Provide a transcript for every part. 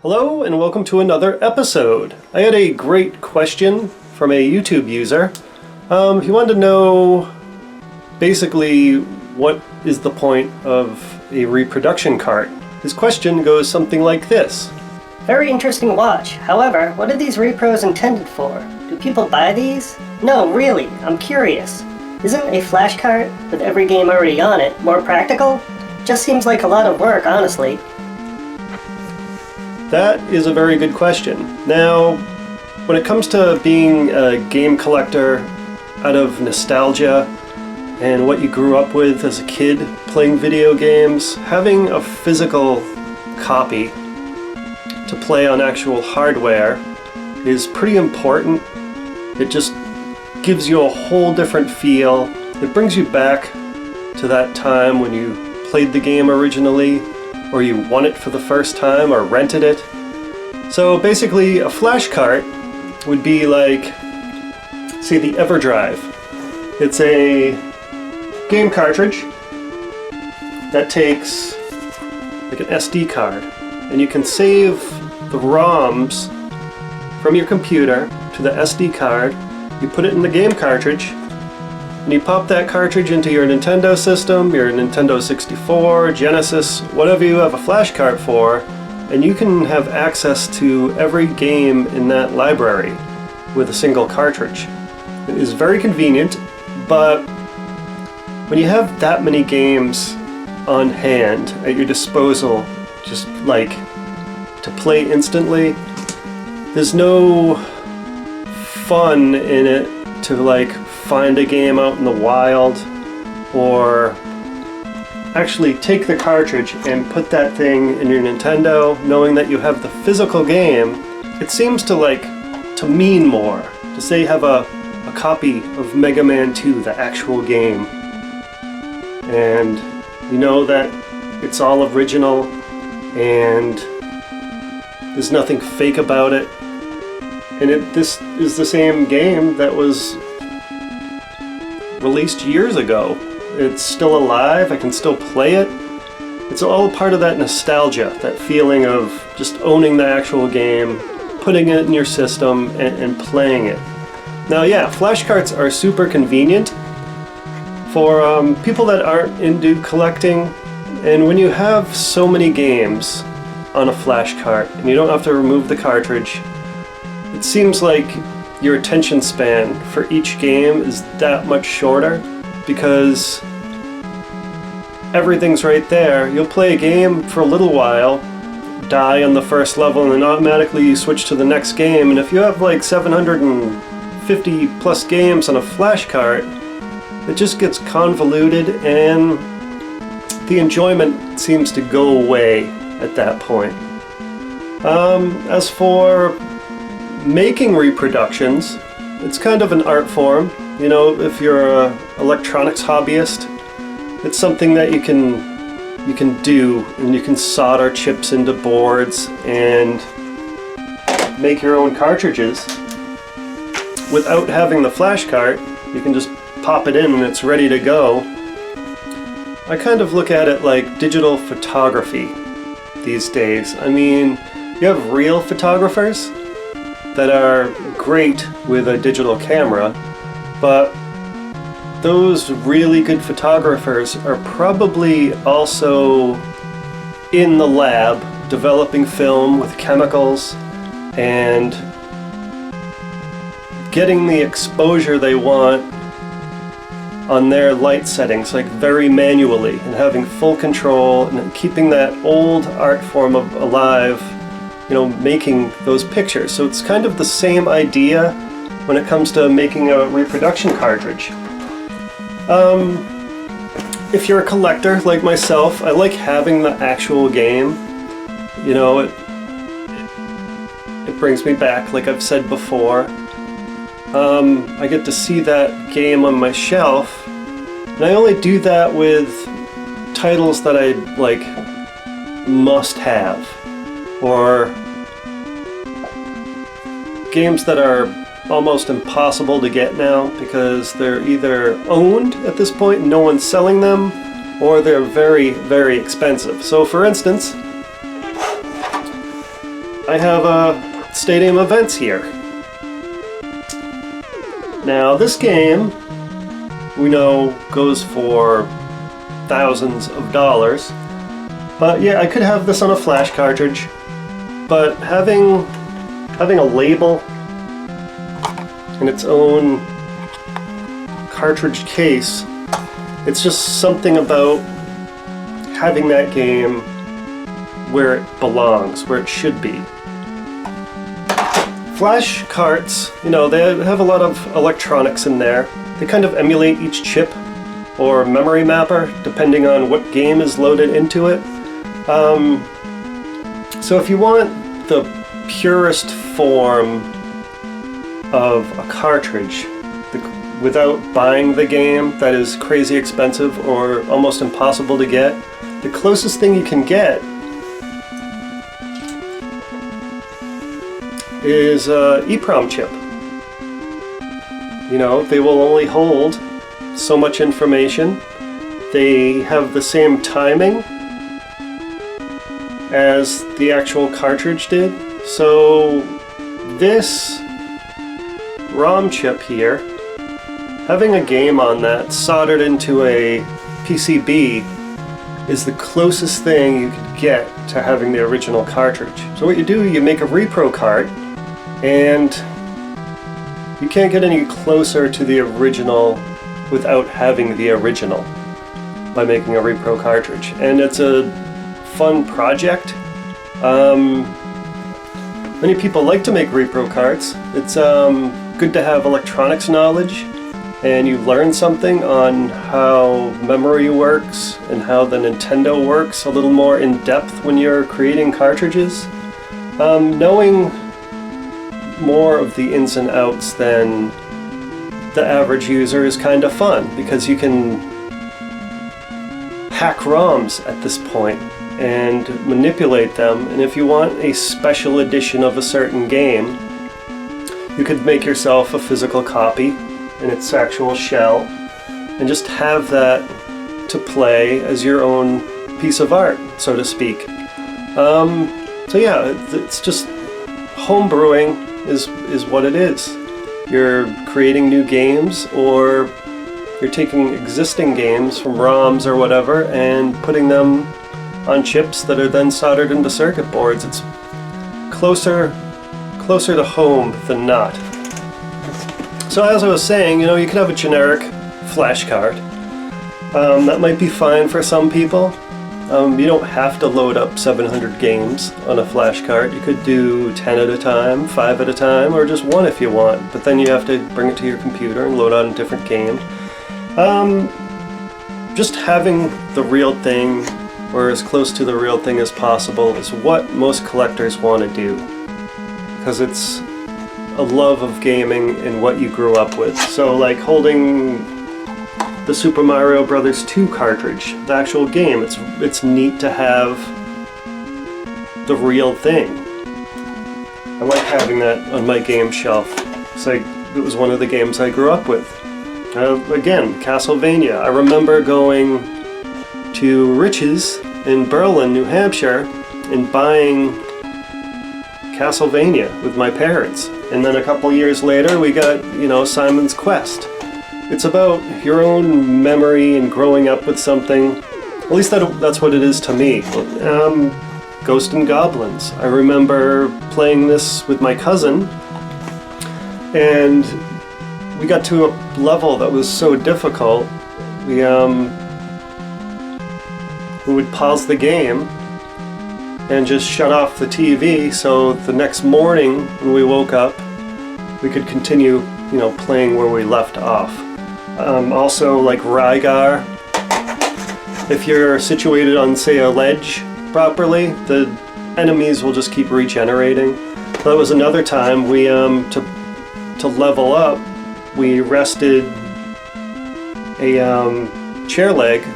Hello and welcome to another episode. I had a great question from a YouTube user. He wanted to know basically what is the point of a reproduction cart. His question goes something like this. Very interesting watch. However, what are these repros intended for? Do people buy these? No, really, I'm curious. Isn't a flash cart with every game already on it more practical? Just seems like a lot of work, honestly. That is a very good question. Now, when it comes to being a game collector out of nostalgia and what you grew up with as a kid playing video games, having a physical copy to play on actual hardware is pretty important. It just gives you a whole different feel. It brings you back to that time when you played the game originally, or you won it for the first time or rented it. So basically a flash cart would be like, say, the EverDrive. It's a game cartridge that takes like an SD card, and you can save the ROMs from your computer to the SD card. You put it in the game cartridge, and you pop that cartridge into your Nintendo system, your Nintendo 64, Genesis, whatever you have a flash cart for, and you can have access to every game in that library with a single cartridge. It is very convenient, but when you have that many games on hand at your disposal, just like to play instantly, there's no fun in it to like find a game out in the wild or actually take the cartridge and put that thing in your Nintendo knowing that you have the physical game. It seems to mean more to say have a copy of Mega Man 2, the actual game, and you know that it's all original and there's nothing fake about it, and this is the same game that was released years ago. It's still alive, I can still play it. It's all part of that nostalgia, that feeling of just owning the actual game, putting it in your system, and playing it. Now yeah, flash carts are super convenient for people that aren't into collecting, and when you have so many games on a flash cart and you don't have to remove the cartridge, it seems like your attention span for each game is that much shorter because everything's right there. You'll play a game for a little while, die on the first level, and then automatically you switch to the next game. And if you have like 750 plus games on a flash cart, it just gets convoluted and the enjoyment seems to go away at that point. As for making reproductions, it's kind of an art form. You know, if you're an electronics hobbyist, it's something that you can do, and you can solder chips into boards and make your own cartridges without having the flash cart. You can just pop it in and it's ready to go. I kind of look at it like digital photography these days. I mean, you have real photographers that are great with a digital camera, but those really good photographers are probably also in the lab developing film with chemicals and getting the exposure they want on their light settings, like very manually, and having full control and keeping that old art form alive, you know, making those pictures. So it's kind of the same idea when it comes to making a reproduction cartridge. If you're a collector like myself, I like having the actual game. You know, it brings me back, like I've said before. I get to see that game on my shelf, and I only do that with titles that I like must have, or games that are almost impossible to get now because they're either owned at this point and no one's selling them, or they're very, very expensive. So for instance, I have stadium events here. Now this game, we know, goes for thousands of dollars. But yeah, I could have this on a flash cartridge. But having a label in its own cartridge case, it's just something about having that game where it belongs, where it should be. Flash carts, you know, they have a lot of electronics in there. They kind of emulate each chip or memory mapper depending on what game is loaded into it. So if you want the purest form of a cartridge without buying the game that is crazy expensive or almost impossible to get, the closest thing you can get is an EEPROM chip. You know, they will only hold so much information. They have the same timing as the actual cartridge did. So this ROM chip here, having a game on that soldered into a PCB is the closest thing you could get to having the original cartridge. So what you do, you make a repro cart, and you can't get any closer to the original without having the original by making a repro cartridge. And it's a fun project. Many people like to make repro carts. It's good to have electronics knowledge, and you learn something on how memory works and how the Nintendo works a little more in depth when you're creating cartridges. Knowing more of the ins and outs than the average user is kind of fun, because you can hack ROMs at this point and manipulate them, and if you want a special edition of a certain game, you could make yourself a physical copy in its actual shell and just have that to play as your own piece of art, so to speak. So yeah, it's just homebrewing is what it is. You're creating new games, or you're taking existing games from ROMs or whatever and putting them on chips that are then soldered into circuit boards. It's closer to home than not. So as I was saying, you know, you could have a generic flash card. That might be fine for some people. You don't have to load up 700 games on a flash card. You could do 10 at a time, 5 at a time, or just one if you want. But then you have to bring it to your computer and load on a different game. Just having the real thing, or as close to the real thing as possible, is what most collectors want to do. Because it's a love of gaming and what you grew up with. So like holding the Super Mario Bros. 2 cartridge, the actual game, it's neat to have the real thing. I like having that on my game shelf. It's like, it was one of the games I grew up with. Again, Castlevania. I remember going to Rich's in Berlin, New Hampshire, and buying Castlevania with my parents. And then a couple years later, we got, you know, Simon's Quest. It's about your own memory and growing up with something. At least that's what it is to me. Ghost and Goblins. I remember playing this with my cousin, and we got to a level that was so difficult, we would pause the game and just shut off the TV, so the next morning when we woke up, we could continue, you know, playing where we left off. Also, like Rygar, if you're situated on, say, a ledge properly, the enemies will just keep regenerating. That was another time we, to level up, we rested a chair leg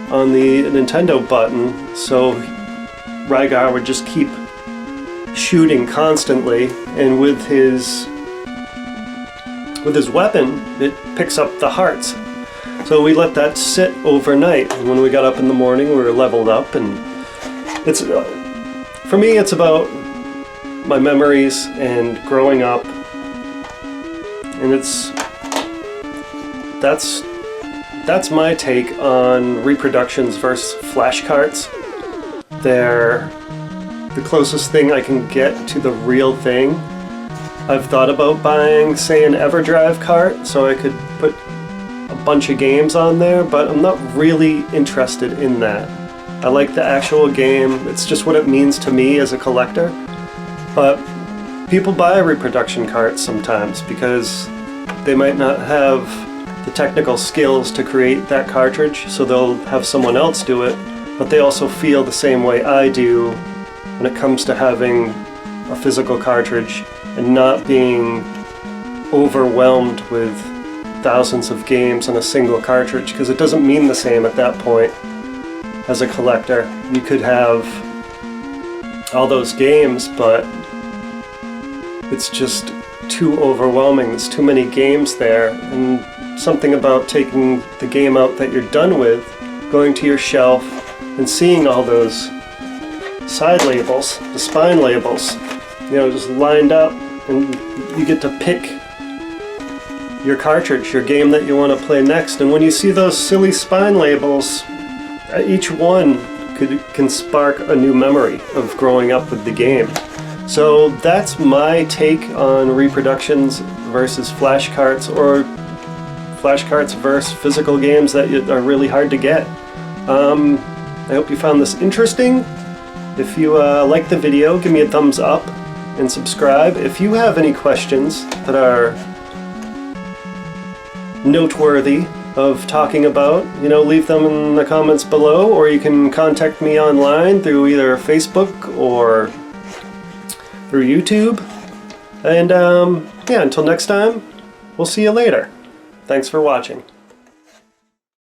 on the Nintendo button, so Rygar would just keep shooting constantly, and with his weapon, it picks up the hearts. So we let that sit overnight, and when we got up in the morning, we were leveled up. And it's, for me, it's about my memories and growing up, and that's my take on reproductions versus flash carts. They're the closest thing I can get to the real thing. I've thought about buying, say, an EverDrive cart so I could put a bunch of games on there, but I'm not really interested in that. I like the actual game. It's just what it means to me as a collector. But people buy reproduction carts sometimes because they might not have the technical skills to create that cartridge, so they'll have someone else do it, but they also feel the same way I do when it comes to having a physical cartridge and not being overwhelmed with thousands of games on a single cartridge, because it doesn't mean the same at that point. As a collector, you could have all those games, but it's just too overwhelming. There's too many games there, and something about taking the game out that you're done with, going to your shelf, and seeing all those side labels, the spine labels, just lined up, and you get to pick your cartridge, your game that you want to play next. And when you see those silly spine labels, each one can spark a new memory of growing up with the game. So that's my take on reproductions versus flash carts, or flash carts versus physical games that are really hard to get. I hope you found this interesting. If you like the video, give me a thumbs up and subscribe. If you have any questions that are noteworthy of talking about, leave them in the comments below, or you can contact me online through either Facebook or through YouTube. And yeah, until next time, we'll see you later. Thanks for watching.